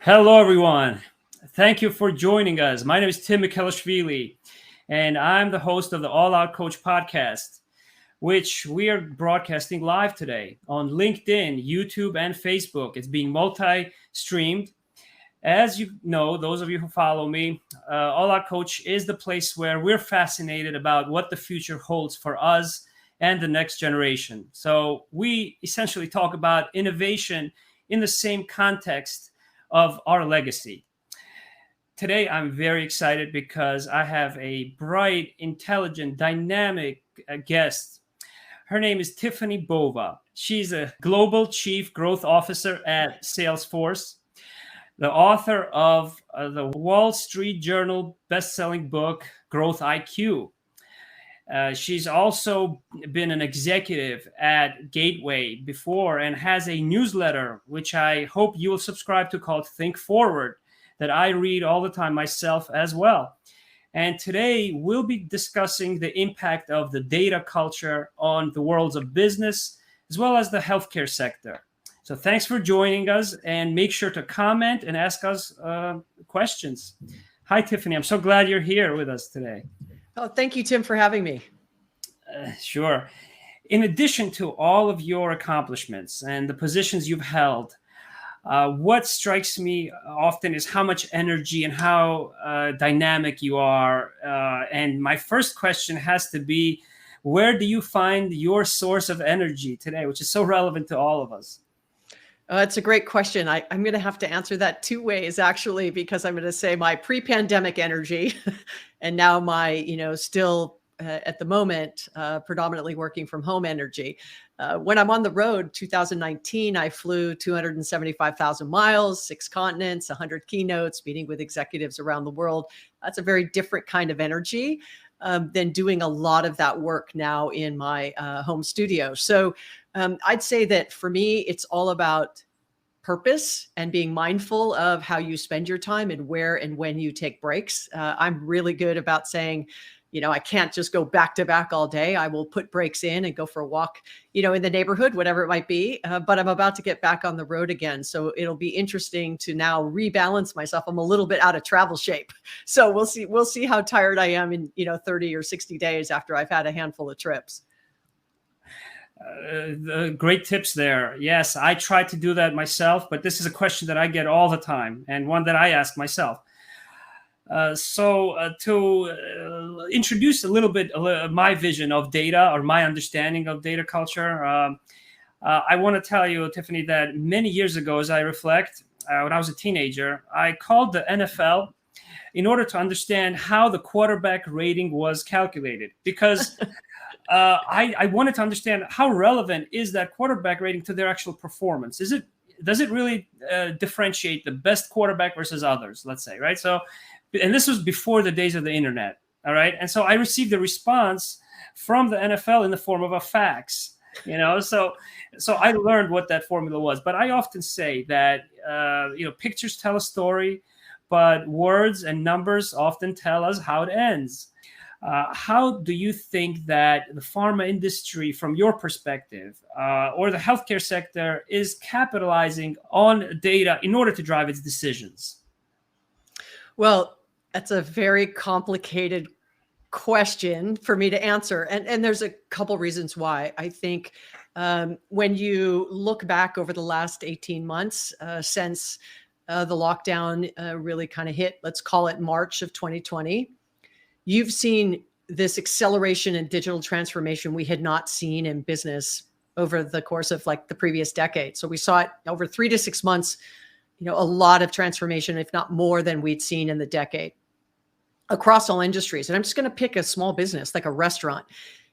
Hello, everyone. Thank you for joining us. My name is Tim Mikhelishvili, and I'm the host of the All Out Coach podcast, which we are broadcasting live today on LinkedIn, YouTube, and Facebook. It's being multi-streamed. As you know, those of you who follow me, All Out Coach is the place where we're fascinated about what the future holds for us and the next generation. So we essentially talk about innovation in the same context of our legacy. Today, I'm very excited because I have a bright, intelligent, dynamic guest. Her name is Tiffani Bova. She's a Global Chief Growth Officer at Salesforce, the author of the Wall Street Journal best-selling book, Growth IQ. She's also been an executive at Gateway before and has a newsletter, which I hope you will subscribe to, called Think Forward, that I read all the time myself as well. And today we'll be discussing the impact of the data culture on the worlds of business, as well as the healthcare sector. So thanks for joining us, and make sure to comment and ask us questions. Hi, Tiffani. I'm so glad you're here with us today. Oh, thank you, Tim, for having me. Sure. In addition to all of your accomplishments and the positions you've held, what strikes me often is how much energy and how dynamic you are. And my first question has to be, where do you find your source of energy today, which is so relevant to all of us? It's a great question. I'm going to have to answer that two ways, actually, because I'm going to say my pre-pandemic energy and now my, still at the moment, predominantly working from home energy. When I'm on the road, 2019, I flew 275,000 miles, 6 continents, 100 keynotes, meeting with executives around the world. That's a very different kind of energy than doing a lot of that work now in my home studio. So I'd say that for me, it's all about purpose and being mindful of how you spend your time and where and when you take breaks. I'm really good about saying, I can't just go back to back all day. I will put breaks in and go for a walk, in the neighborhood, whatever it might be. But I'm about to get back on the road again. So it'll be interesting to now rebalance myself. I'm a little bit out of travel shape. So we'll see how tired I am in, 30 or 60 days after I've had a handful of trips. Great tips there. Yes, I try to do that myself, but this is a question that I get all the time and one that I ask myself. So to introduce a little bit my vision of data or my understanding of data culture, I want to tell you, Tiffani, that many years ago, as I reflect, when I was a teenager, I called the NFL in order to understand how the quarterback rating was calculated, because I wanted to understand how relevant is that quarterback rating to their actual performance. Does it really differentiate the best quarterback versus others, let's say, right? So, and this was before the days of the internet, all right? And so I received a response from the NFL in the form of a fax, so I learned what that formula was. But I often say that, pictures tell a story, but words and numbers often tell us how it ends. How do you think that the pharma industry, from your perspective, or the healthcare sector, is capitalizing on data in order to drive its decisions? Well, that's a very complicated question for me to answer. And there's a couple reasons why. I think when you look back over the last 18 months since the lockdown really kind of hit, let's call it March of 2020, you've seen this acceleration in digital transformation we had not seen in business over the course of like the previous decade. So we saw it over 3 to 6 months, a lot of transformation, if not more than we'd seen in the decade across all industries. And I'm just going to pick a small business like a restaurant.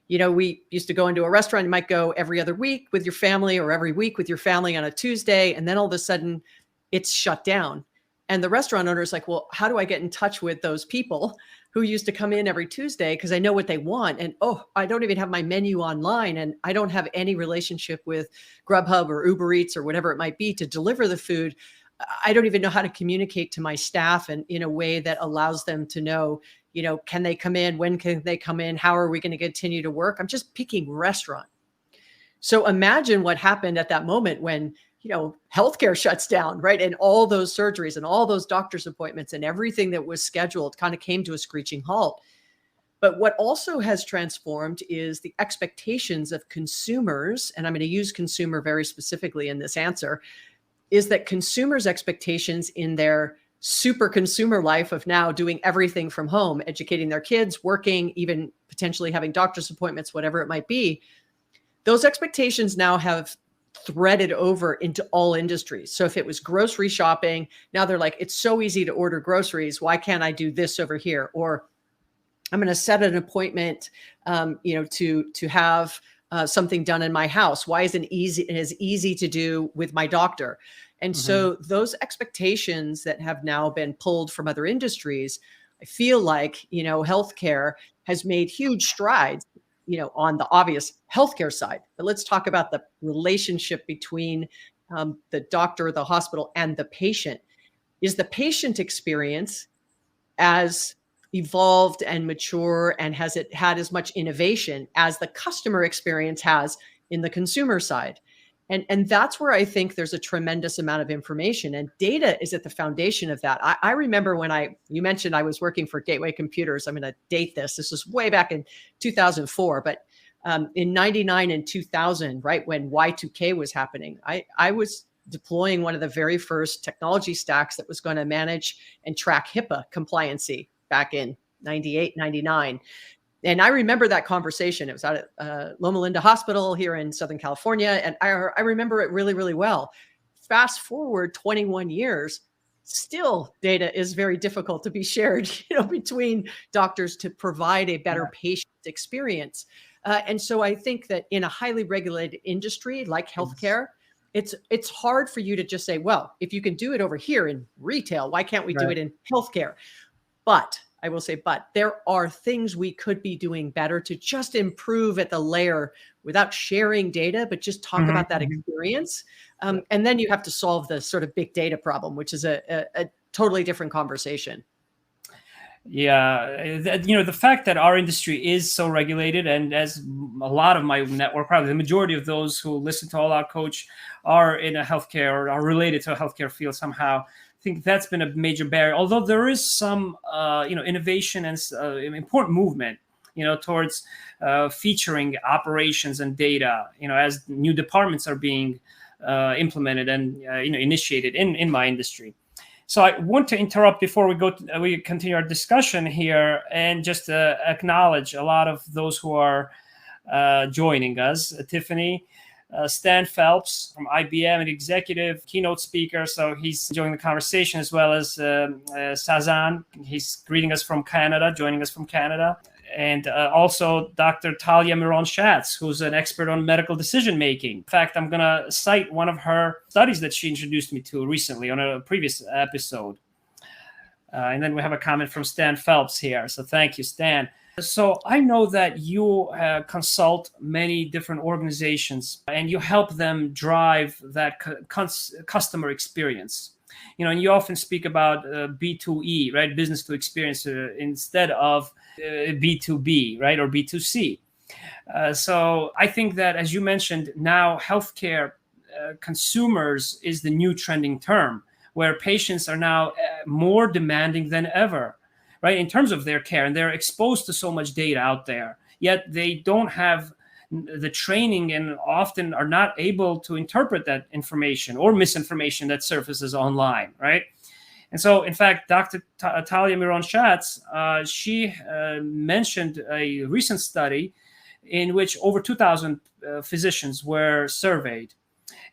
We used to go into a restaurant, you might go every other week with your family or every week with your family on a Tuesday. And then all of a sudden it's shut down. And the restaurant owner is like, well, how do I get in touch with those people who used to come in every Tuesday? Because I know what they want. And, I don't even have my menu online. And I don't have any relationship with Grubhub or Uber Eats or whatever it might be to deliver the food. I don't even know how to communicate to my staff and in a way that allows them to know, can they come in? When can they come in? How are we going to continue to work? I'm just picking restaurant. So imagine what happened at that moment when, healthcare shuts down, right? And all those surgeries and all those doctor's appointments and everything that was scheduled kind of came to a screeching halt. But what also has transformed is the expectations of consumers, and I'm going to use consumer very specifically in this answer, is that consumers' expectations in their super consumer life of now doing everything from home, educating their kids, working, even potentially having doctor's appointments, whatever it might be, those expectations now have threaded over into all industries. So if it was grocery shopping, now they're like, it's so easy to order groceries. Why can't I do this over here? Or I'm going to set an appointment, to have something done in my house. Why isn't it as easy to do with my doctor? And so those expectations that have now been pulled from other industries, I feel like, healthcare has made huge strides, on the obvious healthcare side. But let's talk about the relationship between the doctor, the hospital, and the patient. Is the patient experience as evolved and mature, and has it had as much innovation as the customer experience has in the consumer side? And that's where I think there's a tremendous amount of information, and data is at the foundation of that. I remember when you mentioned I was working for Gateway Computers. I'm going to date this. This was way back in 2004, but in 99 and 2000, right when Y2K was happening, I was deploying one of the very first technology stacks that was going to manage and track HIPAA compliancy back in 98, 99. And I remember that conversation. It was out at Loma Linda Hospital here in Southern California. And I remember it really, really well. Fast forward 21 years, still data is very difficult to be shared, between doctors to provide a better patient experience. And so I think that in a highly regulated industry like healthcare, it's hard for you to just say, well, if you can do it over here in retail, why can't we do it in healthcare? But I will say, but there are things we could be doing better to just improve at the layer without sharing data, but just talk about that experience. And then you have to solve the sort of big data problem, which is a totally different conversation. Yeah, the fact that our industry is so regulated, and as a lot of my network, probably the majority of those who listen to All Out Coach are in a healthcare or are related to a healthcare field somehow, I think that's been a major barrier. Although there is some, innovation and important movement, towards featuring operations and data, as new departments are being implemented and initiated in my industry. So I want to interrupt before we continue our discussion here, and just acknowledge a lot of those who are joining us. Tiffani, Stan Phelps from IBM, an executive keynote speaker, so he's joining the conversation, as well as Sazan. He's greeting us from Canada, joining us from Canada. And also Dr. Talia Miron-Schatz, who's an expert on medical decision-making. In fact, I'm going to cite one of her studies that she introduced me to recently on a previous episode. And then we have a comment from Stan Phelps here. So thank you, Stan. So I know that you consult many different organizations and you help them drive that customer experience. And you often speak about B2E, right? Business to experience instead of B2B, right? Or B2C. So I think that, as you mentioned, now healthcare consumers is the new trending term, where patients are now more demanding than ever, right? In terms of their care, and they're exposed to so much data out there, yet they don't have the training and often are not able to interpret that information or misinformation that surfaces online, right? And so, in fact, Dr. Talia Miron-Schatz, she mentioned a recent study in which over 2,000 physicians were surveyed.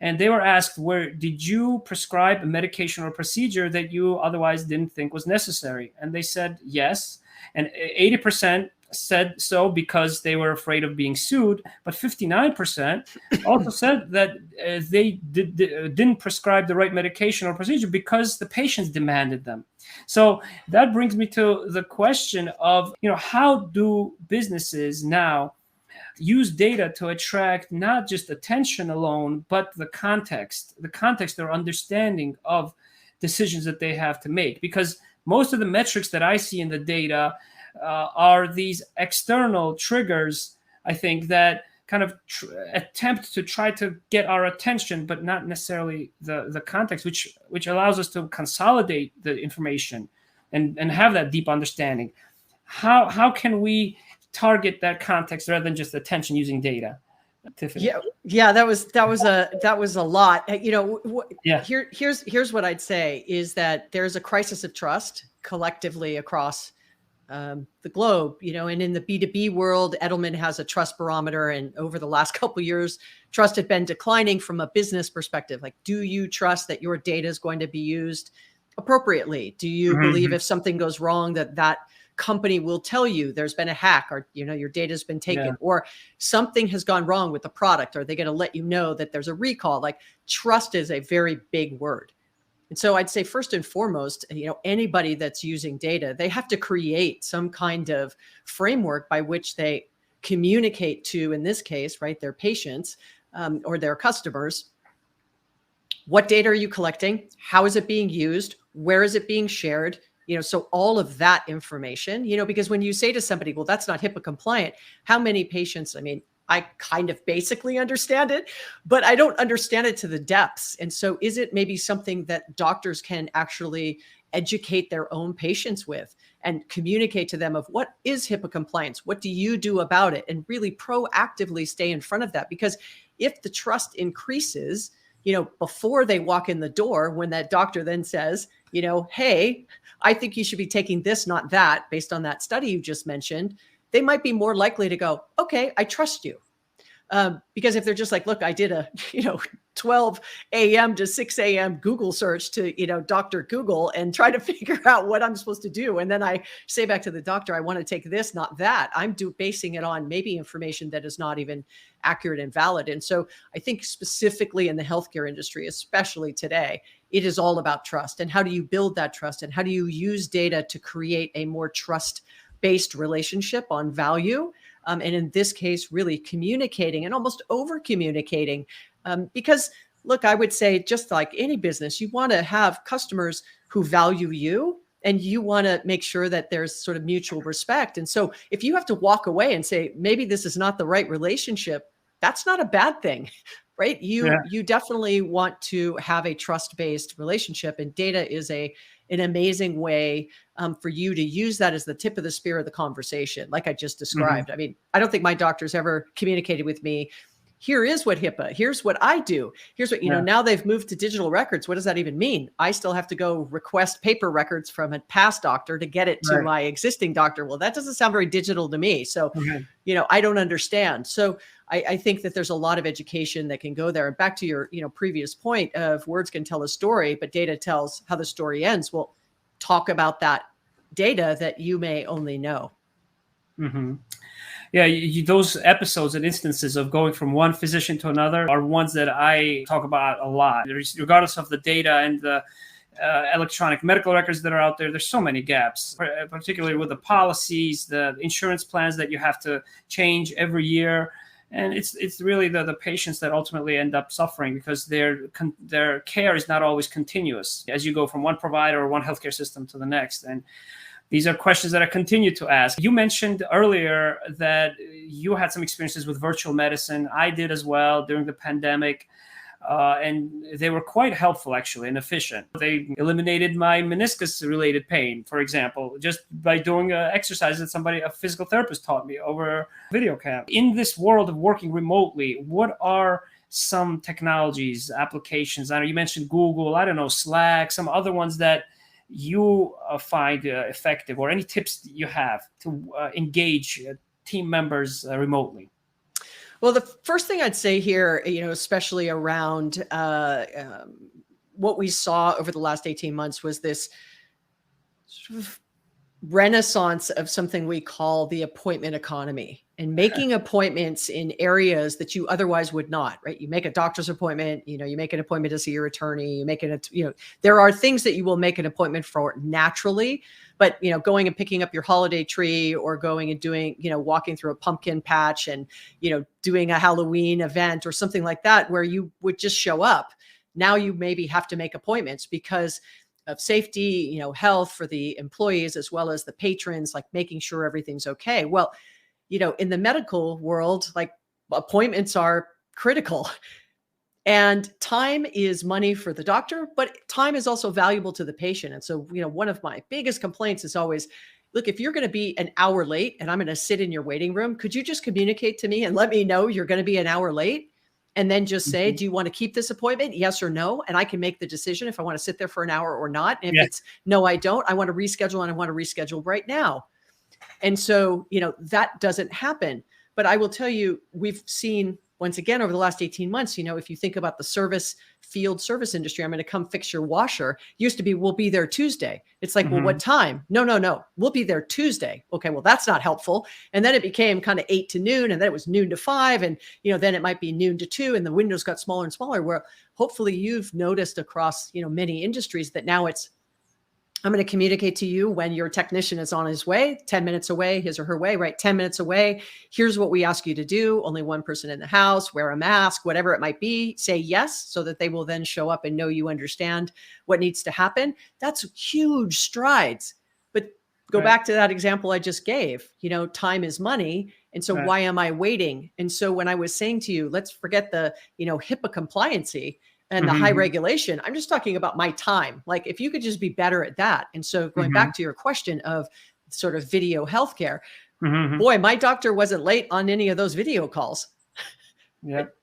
And they were asked, did you prescribe a medication or procedure that you otherwise didn't think was necessary? And they said yes. And 80% said so because they were afraid of being sued, but 59% also said that they didn't prescribe the right medication or procedure because the patients demanded them. So that brings me to the question of, how do businesses now use data to attract not just attention alone, but the context or understanding of decisions that they have to make? Because most of the metrics that I see in the data are these external triggers, I think, that kind of attempt to try to get our attention, but not necessarily the context, which allows us to consolidate the information and have that deep understanding. How can we target that context rather than just attention using data? Tiffani. Yeah, that was a lot. Yeah. Here's what I'd say is that there's a crisis of trust collectively across the globe, and in the B2B world, Edelman has a trust barometer. And over the last couple of years, trust had been declining from a business perspective. Like, do you trust that your data is going to be used appropriately? Do you believe if something goes wrong, that company will tell you there's been a hack, or, your data has been taken, or something has gone wrong with the product? Are they going to let you know that there's a recall? Like, trust is a very big word. And so I'd say first and foremost, anybody that's using data, they have to create some kind of framework by which they communicate to, in this case, right, their patients or their customers. What data are you collecting? How is it being used? Where is it being shared? So all of that information, because when you say to somebody, well, that's not HIPAA compliant, how many patients, I kind of basically understand it, but I don't understand it to the depths. And so is it maybe something that doctors can actually educate their own patients with and communicate to them of what is HIPAA compliance? What do you do about it? And really proactively stay in front of that. Because if the trust increases, before they walk in the door, when that doctor then says, hey, I think you should be taking this, not that, based on that study you just mentioned, they might be more likely to go, okay, I trust you. Because if they're just like, look, I did a, 12 a.m. to 6 a.m. Google search to, Dr. Google and try to figure out what I'm supposed to do. And then I say back to the doctor, I want to take this, not that. I'm basing it on maybe information that is not even accurate and valid. And so I think specifically in the healthcare industry, especially today, it is all about trust. And how do you build that trust? And how do you use data to create a more trust-based relationship on value? And in this case, really communicating and almost over communicating. Because look, I would say, just like any business, you want to have customers who value you, and you want to make sure that there's sort of mutual respect. And so if you have to walk away and say, maybe this is not the right relationship, that's not a bad thing, right? You definitely want to have a trust-based relationship, and data is an amazing way for you to use that as the tip of the spear of the conversation, like I just described. I don't think my doctor's ever communicated with me, here is what HIPAA, here's what I do. Here's what, now they've moved to digital records. What does that even mean? I still have to go request paper records from a past doctor to get it to my existing doctor. Well, that doesn't sound very digital to me. So, I don't understand. So I think that there's a lot of education that can go there. And back to your, previous point of words can tell a story, but data tells how the story ends. Well, talk about that data that you may only know. Yeah, those episodes and instances of going from one physician to another are ones that I talk about a lot. Regardless of the data and the electronic medical records that are out there, there's so many gaps, particularly with the policies, the insurance plans that you have to change every year. And it's really the patients that ultimately end up suffering, because their care is not always continuous as you go from one provider or one healthcare system to the next. And these are questions that I continue to ask. You mentioned earlier that you had some experiences with virtual medicine. I did as well during the pandemic. And they were quite helpful, actually, and efficient. They eliminated my meniscus-related pain, for example, just by doing exercises that a physical therapist taught me over video cam. In this world of working remotely, what are some technologies, applications? I know you mentioned Google, Slack, some other ones that you find effective, or any tips you have to engage team members remotely? Well, the first thing I'd say here, especially around what we saw over the last 18 months, was this sort of renaissance of something we call the appointment economy, and making appointments in areas that you otherwise would not, right? You make a doctor's appointment, you make an appointment to see your attorney, there are things that you will make an appointment for naturally, but, going and picking up your holiday tree, or going and doing, walking through a pumpkin patch and, doing a Halloween event or something like that, where you would just show up. Now you maybe have to make appointments because of safety, health for the employees as well as the patrons, like making sure everything's okay. Well, in the medical world, like appointments are critical. And time is money for the doctor, but time is also valuable to the patient. And so, one of my biggest complaints is always, look, if you're going to be an hour late and I'm going to sit in your waiting room, could you just communicate to me and let me know you're going to be an hour late? And then just say, do you want to keep this appointment? Yes or no? And I can make the decision if I want to sit there for an hour or not. And if it's no, I don't, I want to reschedule, and I want to reschedule right now. And so, that doesn't happen. But I will tell you, we've seen, once again, over the last 18 months, if you think about the field service industry, I'm going to come fix your washer. Used to be, we'll be there Tuesday. It's like, well, what time? No. We'll be there Tuesday. Okay, well, that's not helpful. And then it became kind of 8 to noon, and then it was noon to 5. And, then it might be noon to 2, and the windows got smaller and smaller, where hopefully you've noticed across, many industries that now it's, I'm going to communicate to you when your technician is on his way, 10 minutes away, his or her way, right? 10 minutes away. Here's what we ask you to do. Only one person in the house, wear a mask, whatever it might be. Say yes, so that they will then show up and know you understand what needs to happen. That's huge strides. But go back to that example I just gave. Time is money. And so why am I waiting? And so when I was saying to you, let's forget the, HIPAA compliancy and the high regulation, I'm just talking about my time. Like, if you could just be better at that. And so going back to your question of sort of video healthcare, boy, my doctor wasn't late on any of those video calls.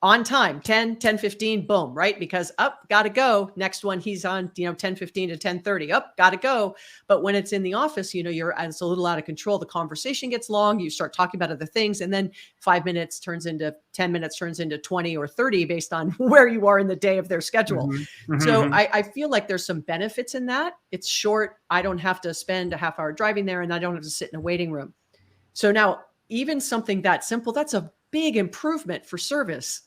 On time, 10:15, boom, right? Because got to go. Next one, he's on, 10:15 to 10:30, got to go. But when it's in the office, it's a little out of control. The conversation gets long. You start talking about other things. And then 5 minutes turns into 10 minutes, turns into 20 or 30 based on where you are in the day of their schedule. So I feel like there's some benefits in that. It's short. I don't have to spend a half hour driving there, and I don't have to sit in a waiting room. So now, even something that simple, that's a big improvement for service,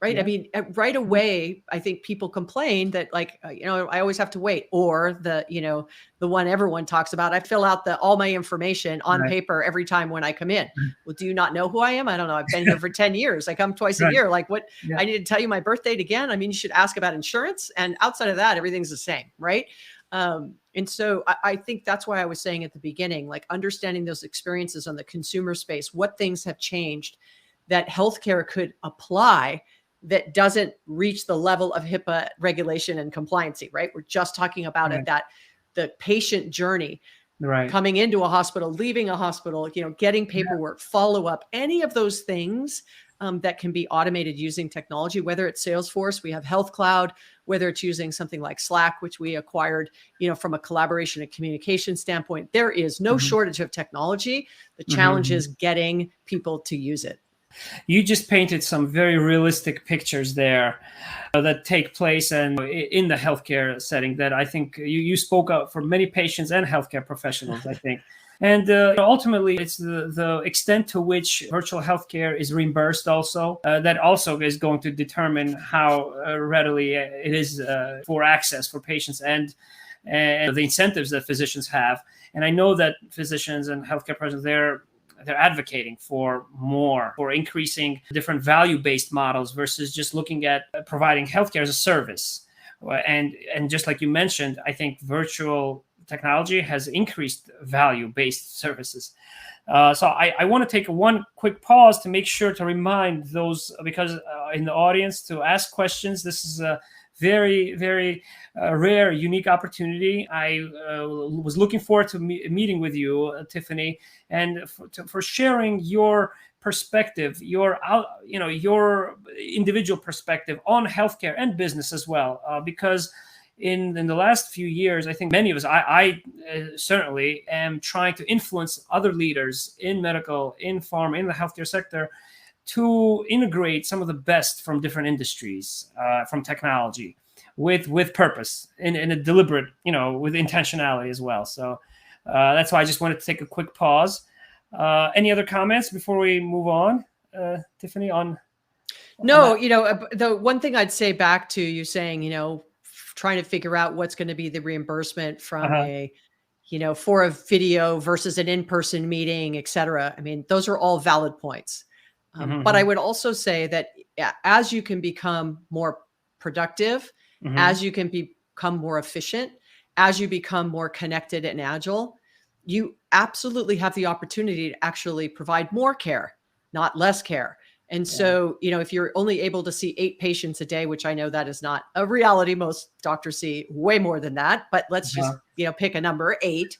right? I mean, right away, I think people complain that, like, I always have to wait, or the one everyone talks about, I fill out all my information on paper every time when I come in. Well, do you not know who I am? I don't know. I've been here for 10 years. I come twice a year. Like, what? I need to tell you my birth date again? I mean, you should ask about insurance, and outside of that, everything's the same, right? And so I think that's why I was saying at the beginning, like, understanding those experiences on the consumer space, what things have changed that healthcare could apply that doesn't reach the level of HIPAA regulation and compliancy, right? We're just talking about it, that the patient journey, coming into a hospital, leaving a hospital, getting paperwork, follow-up, any of those things that can be automated using technology, whether it's Salesforce, we have Health Cloud, whether it's using something like Slack, which we acquired, from a collaboration and communication standpoint. There is no shortage of technology. The challenge is getting people to use it. You just painted some very realistic pictures there that take place and in the healthcare setting that I think you spoke up for many patients and healthcare professionals, I think. And ultimately, it's the extent to which virtual healthcare is reimbursed also. That also is going to determine how readily it is for access for patients and the incentives that physicians have. And I know that physicians and healthcare professionals, they're advocating for increasing different value-based models versus just looking at providing healthcare as a service. And just like you mentioned, I think virtual technology has increased value-based services. So I want to take one quick pause to make sure to remind those, because in the audience, to ask questions. This is a very, very rare, unique opportunity. I was looking forward to meeting with you, Tiffani, and for sharing your perspective, your individual perspective on healthcare and business as well. Because in the last few years, I think many of us, I certainly am trying to influence other leaders in medical, in pharma, in the healthcare sector, to integrate some of the best from different industries, from technology, with purpose, in a deliberate, with intentionality as well. So that's why I just wanted to take a quick pause. Any other comments before we move on, Tiffani? No, the one thing I'd say back to you saying, trying to figure out what's going to be the reimbursement from for a video versus an in-person meeting, et cetera. I mean, those are all valid points. But I would also say that as you can become more productive, as you can become more efficient, as you become more connected and agile, you absolutely have the opportunity to actually provide more care, not less care. And so, if you're only able to see 8 patients a day, which I know that is not a reality, most doctors see way more than that, but let's just, pick a number, 8.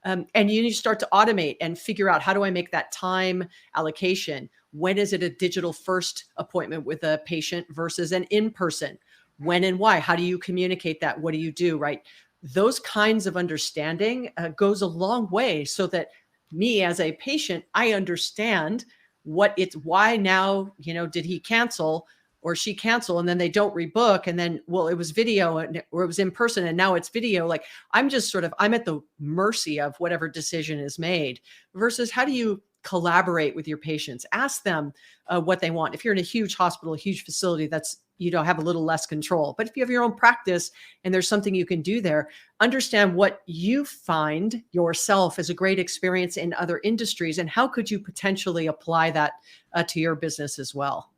And you need to start to automate and figure out, how do I make that time allocation? When is it a digital first appointment with a patient versus an in-person? When and why? How do you communicate that? What do you do, right? Those kinds of understanding goes a long way, so that me as a patient, I understand why now, did he cancel or she cancel, and then they don't rebook, and then, well, it was video or it was in person and now it's video. Like, I'm at the mercy of whatever decision is made, versus how do you collaborate with your patients? Ask them what they want. If you're in a huge hospital, a huge facility, that's, have a little less control. But if you have your own practice and there's something you can do there, understand what you find yourself as a great experience in other industries, and how could you potentially apply that to your business as well.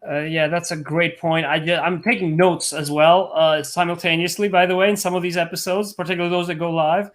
Yeah, that's a great point. I'm taking notes as well, simultaneously, by the way, in some of these episodes, particularly those that go live.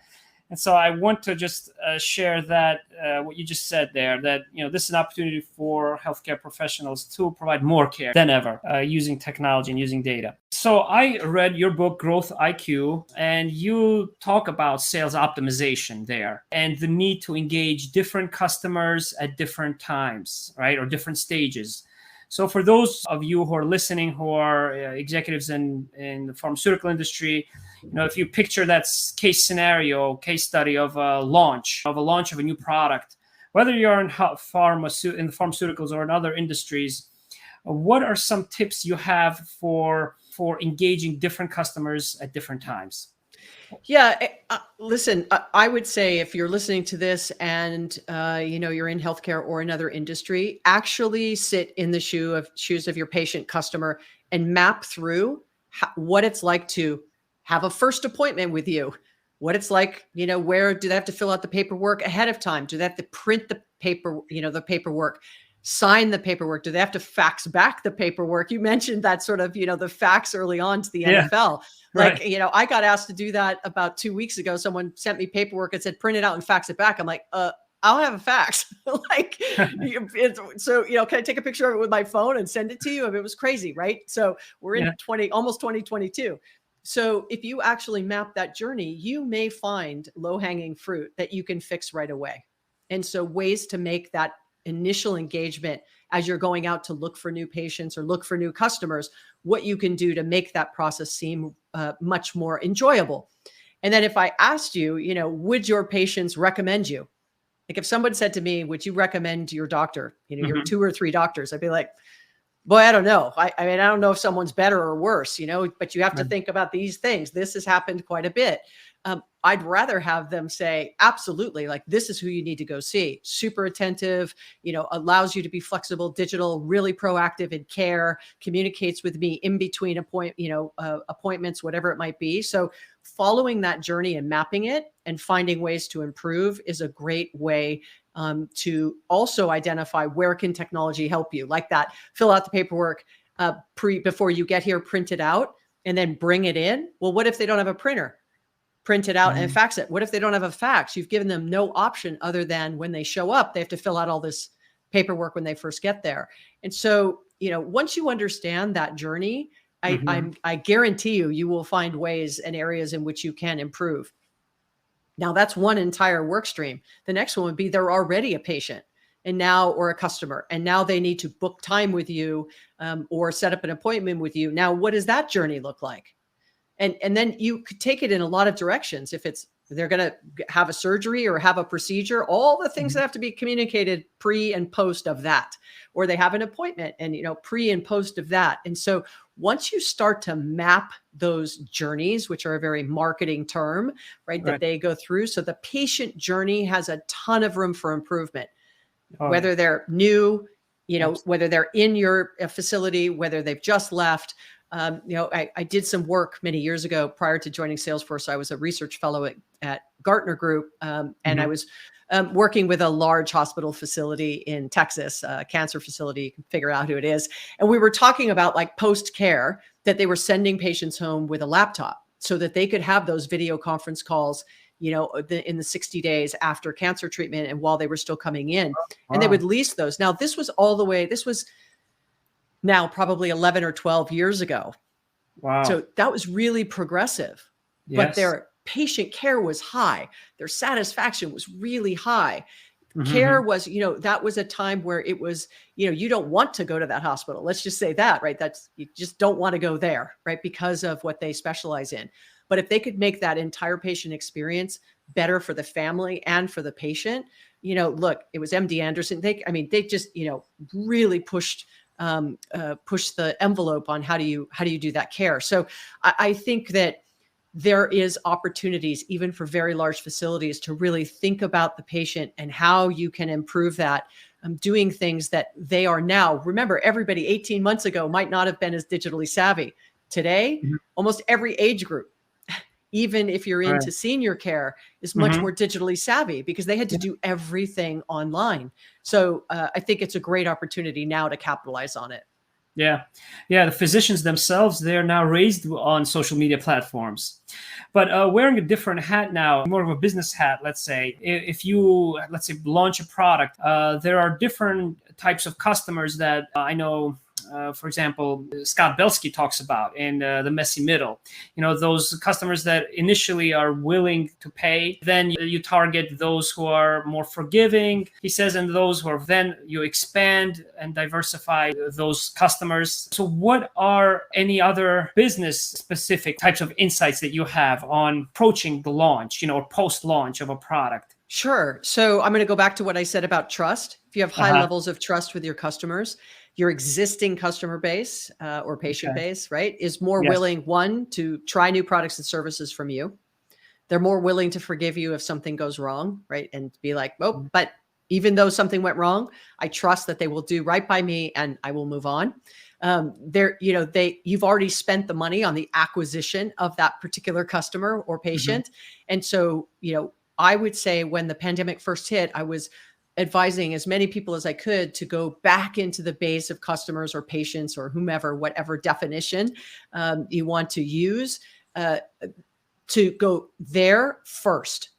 And so I want to just share that what you just said there, that this is an opportunity for healthcare professionals to provide more care than ever using technology and using data. So I read your book, Growth IQ, and you talk about sales optimization there and the need to engage different customers at different times, right, or different stages. So for those of you who are listening, who are executives in the pharmaceutical industry, if you picture that case study of a launch of a new product, whether you're in the pharmaceuticals or in other industries, what are some tips you have for engaging different customers at different times? Yeah, listen, I would say, if you're listening to this and you're in healthcare or another industry, actually sit in the shoes of your patient customer and map through what it's like to have a first appointment with you. What it's like, where do they have to fill out the paperwork ahead of time? Do they have to print the paperwork, sign the paperwork? Do they have to fax back the paperwork? You mentioned that sort of, the fax early on to the NFL. Like, right. I got asked to do that about 2 weeks ago. Someone sent me paperwork and said, print it out and fax it back. I'm like, I'll have a fax. Like, so, can I take a picture of it with my phone and send it to you? I mean, it was crazy, right? So we're in almost 2022. So if you actually map that journey, you may find low-hanging fruit that you can fix right away. And so ways to make that initial engagement as you're going out to look for new patients or look for new customers, what you can do to make that process seem much more enjoyable. And then if I asked you, would your patients recommend you? Like, if someone said to me, would you recommend your doctor, your 2 or 3 doctors? I'd be like, boy, I don't know. I mean, I don't know if someone's better or worse, but you have to think about these things. This has happened quite a bit. I'd rather have them say, absolutely, like, this is who you need to go see. Super attentive, allows you to be flexible, digital, really proactive in care, communicates with me in between appointments, whatever it might be. So following that journey and mapping it and finding ways to improve is a great way to also identify, where can technology help you? Like that, fill out the paperwork before you get here, print it out, and then bring it in. Well, what if they don't have a printer? Print it out and fax it. What if they don't have a fax? You've given them no option other than, when they show up, they have to fill out all this paperwork when they first get there. And so, once you understand that journey, I guarantee you will find ways and areas in which you can improve. Now, that's one entire work stream. The next one would be, they're already a patient or a customer, and now they need to book time with you or set up an appointment with you. Now, what does that journey look like? And then you could take it in a lot of directions. If they're going to have a surgery or have a procedure, all the things that have to be communicated pre and post of that, or they have an appointment and, pre and post of that. And so once you start to map those journeys, which are a very marketing term, right, that they go through. So the patient journey has a ton of room for improvement, whether they're new, whether they're in your facility, whether they've just left. I did some work many years ago prior to joining Salesforce. I was a research fellow at Gartner Group, and I was working with a large hospital facility in Texas, a cancer facility. You can figure out who it is. And we were talking about, like, post-care, that they were sending patients home with a laptop so that they could have those video conference calls in the 60 days after cancer treatment and while they were still coming in. And they Wow. would lease those. Now, this was now probably 11 or 12 years ago. Wow. So that was really progressive, but Yes. their patient care was high. Their satisfaction was really high. Mhm. Care was, that was a time where it was, you don't want to go to that hospital. Let's just say that, right? You just don't want to go there, right? Because of what they specialize in. But if they could make that entire patient experience better for the family and for the patient, look, it was MD Anderson. They just, really pushed the envelope on how do you do that care. So I think that there is opportunities even for very large facilities to really think about the patient and how you can improve that, doing things that they are now. Remember, everybody 18 months ago might not have been as digitally savvy. Today, Mhm. almost every age group, even if you're into Right. senior care, is much Mhm. more digitally savvy because they had to Yeah. do everything online. So I think it's a great opportunity now to capitalize on it. Yeah. Yeah. The physicians themselves, they're now raised on social media platforms. But wearing a different hat now, more of a business hat, let's say, if you, let's say, launch a product, there are different types of customers that I know. For example, Scott Belsky talks about in The Messy Middle. Those customers that initially are willing to pay, then you target those who are more forgiving, he says, and those who are, then you expand and diversify those customers. So what are any other business specific types of insights that you have on approaching the launch, or post-launch of a product? Sure. So I'm going to go back to what I said about trust. If you have high Uh-huh. levels of trust with your customers, your existing customer base or patient Okay. base, right, is more Yes. willing, one, to try new products and services from you. They're more willing to forgive you if something goes wrong, right? And be like, oh, but even though something went wrong, I trust that they will do right by me and I will move on. You've already spent the money on the acquisition of that particular customer or patient. And so, I would say when the pandemic first hit, I was advising as many people as I could to go back into the base of customers or patients or whomever, whatever definition you want to use, to go there first,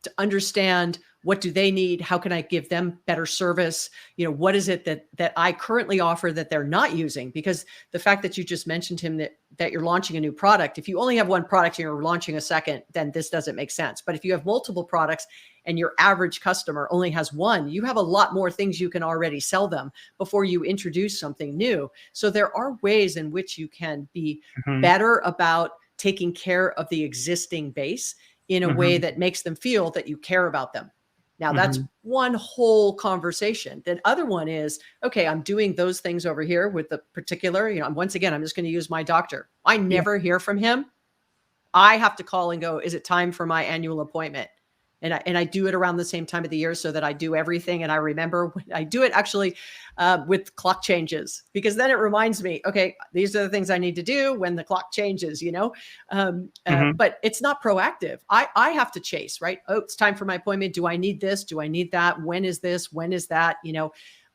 to understand what do they need, how can I give them better service, what is it that I currently offer that they're not using. Because the fact that you just mentioned him that you're launching a new product, if you only have one product and you're launching a second, then this doesn't make sense. But if you have multiple products and your average customer only has one, you have a lot more things you can already sell them before you introduce something new. So there are ways in which you can be better about taking care of the existing base in a way that makes them feel that you care about them. Now, that's one whole conversation. The other one is, okay, I'm doing those things over here with the particular, once again, I'm just going to use my doctor. I never hear from him. I have to call and go, is it time for my annual appointment? And I do it around the same time of the year so that I do everything. And I remember when I do it actually with clock changes, because then it reminds me, okay, these are the things I need to do when the clock changes, but it's not proactive. I have to chase, right? Oh, it's time for my appointment. Do I need this? Do I need that? When is this? When is that?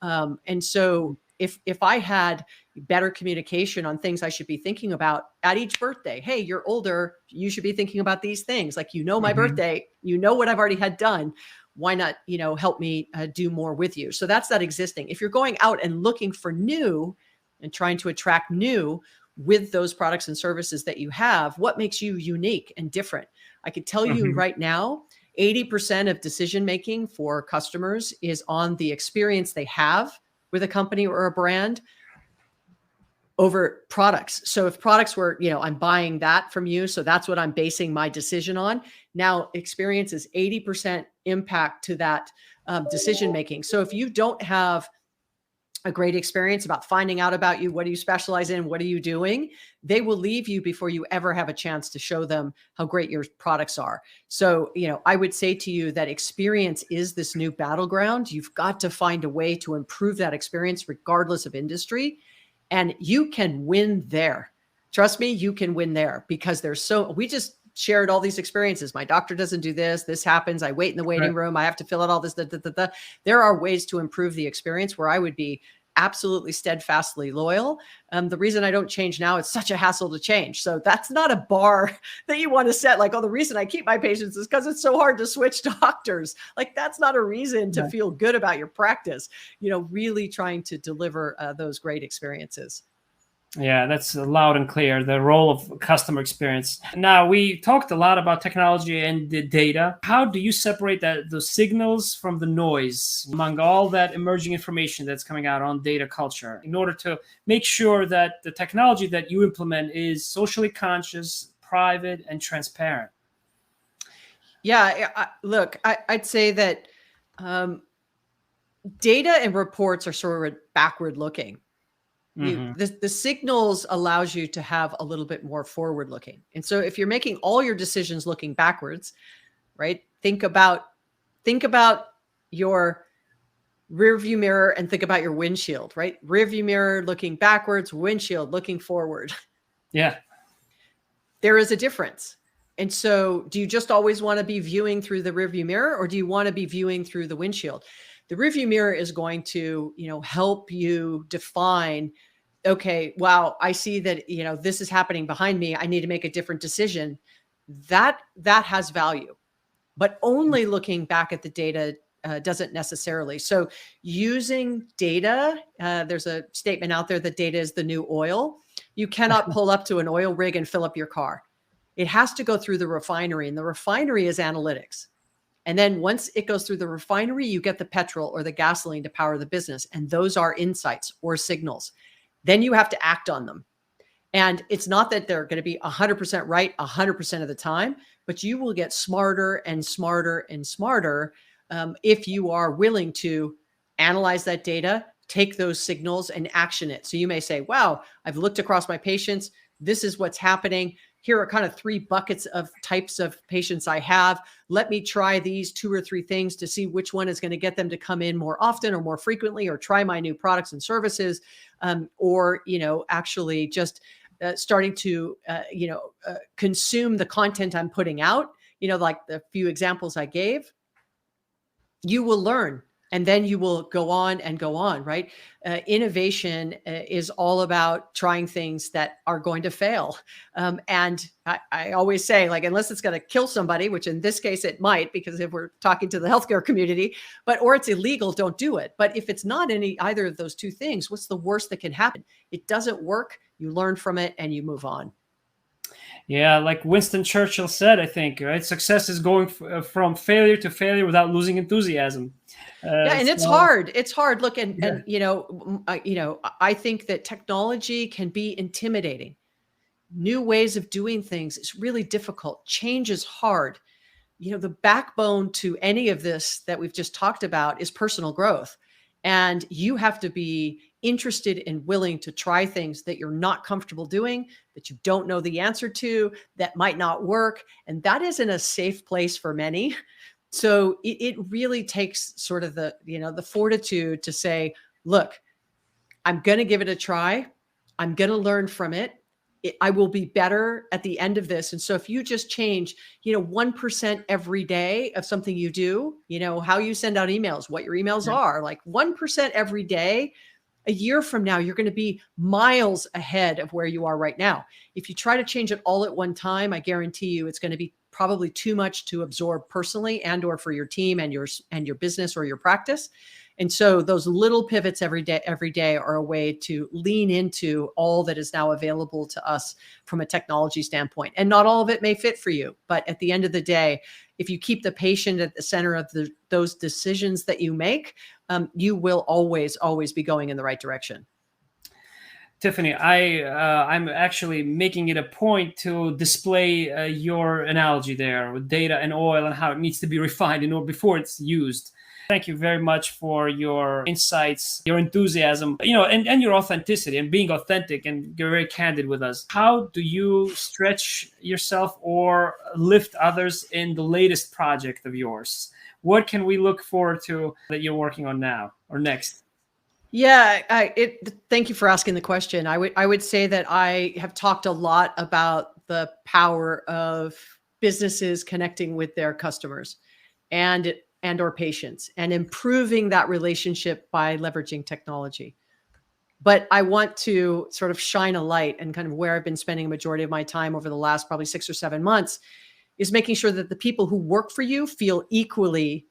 And so if I had better communication on things I should be thinking about at each birthday, hey, you're older, you should be thinking about these things. Like, my birthday, what I've already had done. Why not, help me do more with you? So that's that existing. If you're going out and looking for new and trying to attract new with those products and services that you have, what makes you unique and different? I could tell you right now, 80% of decision-making for customers is on the experience they have with a company or a brand over products. So if products were, I'm buying that from you, so that's what I'm basing my decision on. Now, experience is 80% impact to that decision-making. So if you don't have a great experience about finding out about you, what do you specialize in, what are you doing, they will leave you before you ever have a chance to show them how great your products are. So, I would say to you that experience is this new battleground. You've got to find a way to improve that experience regardless of industry. And you can win there. Trust me, you can win there because we just shared all these experiences. My doctor doesn't do this. This happens. I wait in the waiting room. I have to fill out all this. There are ways to improve the experience where I would be absolutely steadfastly loyal. The reason I don't change now, it's such a hassle to change. So that's not a bar that you want to set. Like, oh, the reason I keep my patients is because it's so hard to switch doctors. Like, that's not a reason to feel good about your practice. Really trying to deliver those great experiences. Yeah, that's loud and clear, the role of customer experience. Now, we talked a lot about technology and the data. How do you separate the signals from the noise among all that emerging information that's coming out on data culture in order to make sure that the technology that you implement is socially conscious, private, and transparent? Yeah, look, I'd say that data and reports are sort of backward looking. The signals allows you to have a little bit more forward looking. And so if you're making all your decisions looking backwards, right? Think about your rear view mirror and think about your windshield, right? Rear view mirror looking backwards, windshield looking forward. Yeah. There is a difference. And so do you just always want to be viewing through the rear view mirror, or do you want to be viewing through the windshield? The rear view mirror is going to, help you define, okay, wow, I see that, this is happening behind me. I need to make a different decision. That has value, but only looking back at the data doesn't necessarily. So using data, there's a statement out there that data is the new oil. You cannot pull up to an oil rig and fill up your car. It has to go through the refinery, and the refinery is analytics. And then once it goes through the refinery, you get the petrol or the gasoline to power the business. And those are insights or signals. Then you have to act on them. And it's not that they're going to be 100% right 100% of the time, but you will get smarter and smarter and smarter if you are willing to analyze that data, take those signals and action it. So you may say, wow, I've looked across my patients. This is what's happening. Here are kind of 3 buckets of types of patients I have. Let me try these 2 or 3 things to see which one is going to get them to come in more often or more frequently, or try my new products and services, or, actually just starting to, consume the content I'm putting out, like the few examples I gave. You will learn. And then you will go on and go on, right? Innovation is all about trying things that are going to fail. And I always say, like, unless it's going to kill somebody, which in this case it might, because if we're talking to the healthcare community, or it's illegal, don't do it. But if it's not either of those 2 things, what's the worst that can happen? It doesn't work. You learn from it and you move on. Yeah, like Winston Churchill said, I think, right? Success is going from failure to failure without losing enthusiasm. And it's hard. It's hard. Look, and I think that technology can be intimidating. New ways of doing things is really difficult. Change is hard. The backbone to any of this that we've just talked about is personal growth. And you have to be interested and willing to try things that you're not comfortable doing, that you don't know the answer to, that might not work. And that isn't a safe place for many. So it really takes sort of the fortitude to say, look, I'm going to give it a try. I'm going to learn from it. I will be better at the end of this. And so if you just change, 1% every day of something you do, how you send out emails, what your emails are, like 1% every day, a year from now, you're going to be miles ahead of where you are right now. If you try to change it all at one time, I guarantee you it's going to be probably too much to absorb personally and or for your team and your business or your practice. And so those little pivots every day are a way to lean into all that is now available to us from a technology standpoint. And not all of it may fit for you, but at the end of the day, if you keep the patient at the center of those decisions that you make, you will always be going in the right direction. Tiffani, I'm actually making it a point to display your analogy there with data and oil and how it needs to be refined before it's used. Thank you very much for your insights, your enthusiasm, and your authenticity and being authentic, and you're very candid with us. How do you stretch yourself or lift others in the latest project of yours? What can we look forward to that you're working on now or next? Yeah, thank you for asking the question. I would say that I have talked a lot about the power of businesses connecting with their customers and or patients and improving that relationship by leveraging technology. But I want to sort of shine a light, and kind of where I've been spending a majority of my time over the last probably 6 or 7 months is making sure that the people who work for you feel equally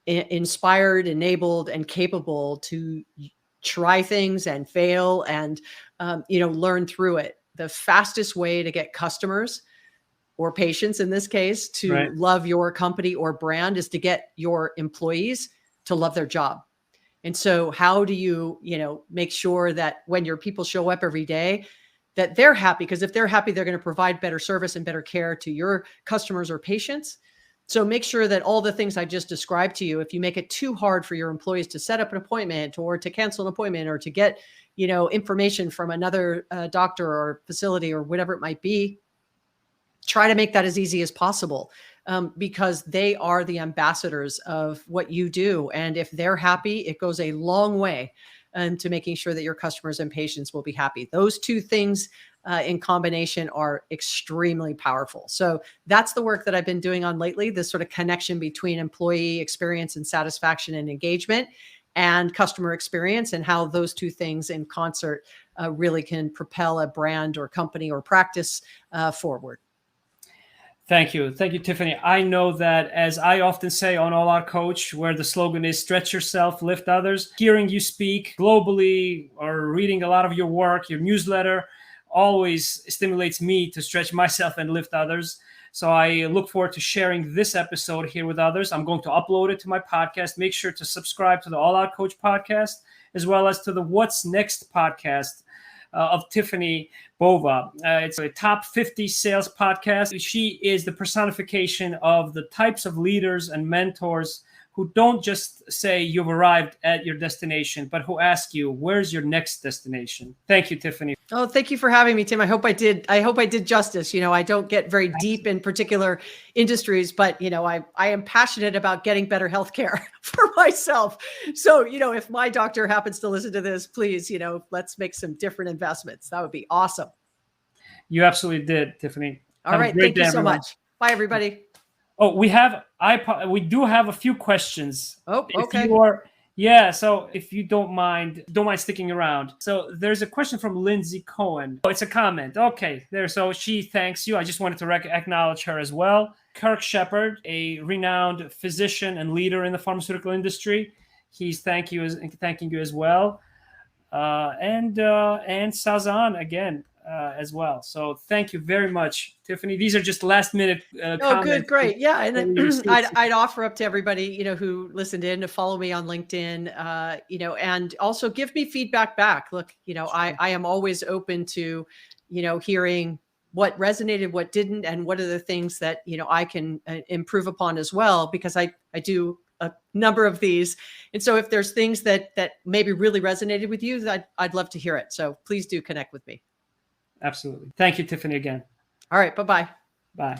inspired, enabled, and capable to try things and fail and, learn through it. The fastest way to get customers or patients in this case to Right. love your company or brand is to get your employees to love their job. And so how do you, make sure that when your people show up every day, that they're happy? Because if they're happy, they're going to provide better service and better care to your customers or patients. So make sure that all the things I just described to you, if you make it too hard for your employees to set up an appointment or to cancel an appointment or to get, information from another doctor or facility or whatever it might be, try to make that as easy as possible, because they are the ambassadors of what you do. And if they're happy, it goes a long way to making sure that your customers and patients will be happy. Those two things in combination are extremely powerful. So that's the work that I've been doing on lately, this sort of connection between employee experience and satisfaction and engagement and customer experience, and how those two things in concert really can propel a brand or company or practice forward. Thank you. Thank you, Tiffani. I know that, as I often say on All Out Coach, where the slogan is stretch yourself, lift others, hearing you speak globally or reading a lot of your work, your newsletter, always stimulates me to stretch myself and lift others. So I look forward to sharing this episode here with others. I'm going to upload it to my podcast. Make sure to subscribe to the All Out Coach podcast, as well as to the What's Next podcast of Tiffani Bova. It's a top 50 sales podcast. She is the personification of the types of leaders and mentors who don't just say you've arrived at your destination, but who ask you, where's your next destination? Thank you, Tiffani. Oh, thank you for having me, Tim. I hope I did justice. I don't get very deep in particular industries, but I am passionate about getting better healthcare for myself. So, if my doctor happens to listen to this, please, let's make some different investments. That would be awesome. You absolutely did, Tiffani. All right. Thank you so much. Bye, everybody. Oh, we do have a few questions. Oh, okay. So if you don't mind sticking around. So there's a question from Lindsay Cohen. Oh, it's a comment. Okay, there. So she thanks you. I just wanted to acknowledge her as well. Kirk Shepard, a renowned physician and leader in the pharmaceutical industry, he's thanking you as well. And Sazan again. As well. So thank you very much, Tiffani. These are just last minute comments. Oh, good. Great. Yeah. And then I'd offer up to everybody, who listened in to follow me on LinkedIn, and also give me feedback back. Look, I am always open to, hearing what resonated, what didn't, and what are the things that, I can improve upon as well, because I do a number of these. And so if there's things that maybe really resonated with you, I'd love to hear it. So please do connect with me. Absolutely. Thank you, Tiffani, again. All right. Bye-bye. Bye.